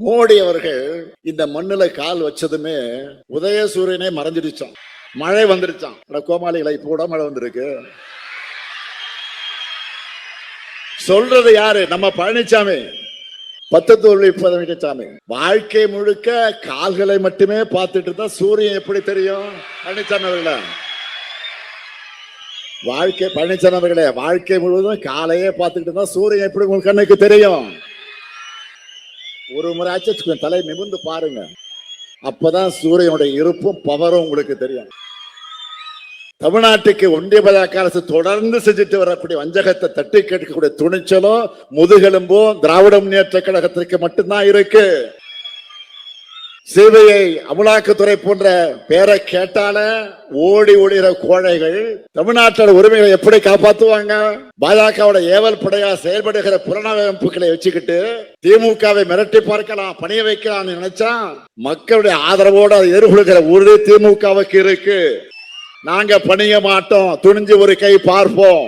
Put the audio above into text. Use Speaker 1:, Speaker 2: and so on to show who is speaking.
Speaker 1: மோடி அவர்கள் இந்த மண்ணுல கால் வச்சதுமே உதயசூரியனே மறைஞ்சிடுச்சான், மழை வந்துருச்சான். கோமாளிகளை கூட மழை வந்திருக்கு. சொல்றது யாரு? நம்ம பழனிசாமி, 10 தோல்வி பழனிசாமி. வாழ்க்கை முழுக்க கால்களை மட்டுமே பார்த்துட்டு தான் சூரியன் எப்படி தெரியும்? பழனிசாமி அவர்கள பழனிசாமி அவர்களே, வாழ்க்கை முழுவதும் காலையே பார்த்துட்டு தான் சூரியன் எப்படி உங்களுக்கு கண்ணுக்கு தெரியும்? ஒரு முறை ஆச்சு தலை நிமிர்ந்து பாருங்க, அப்பதான் சூரியனுடைய இருப்பும் பவரும் உங்களுக்கு தெரியும். தமிழ்நாட்டுக்கு ஒன்றிய பாஜக அரசு தொடர்ந்து செஞ்சுட்டு வரக்கூடிய வஞ்சகத்தை தட்டி கேட்கக்கூடிய துணிச்சலும் முதுகெலும்பும் திராவிட முன்னேற்ற கழகத்திற்கு மட்டும்தான் இருக்கு. சிபிஐ, அமலாக்கத்துறை போன்ற பேரை கேட்டால ஓடி ஓடுகிற கோழைகள் தமிழ்நாட்டோட உரிமைகளை எப்படி காப்பாத்துவாங்க? பாஜகவோட ஏவல் படையா செயல்படுகிற புலனமைப்புகளை வச்சுக்கிட்டு திமுகவை மிரட்டி பார்க்கலாம், பணிய வைக்கலாம் நினைச்சா மக்களுடைய ஆதரவோடு அதை எதிர்கொள்கிற உறுதி திமுகவுக்கு இருக்கு. நாங்க பணிய மாட்டோம், துணிஞ்சு ஒரு கை பார்ப்போம்.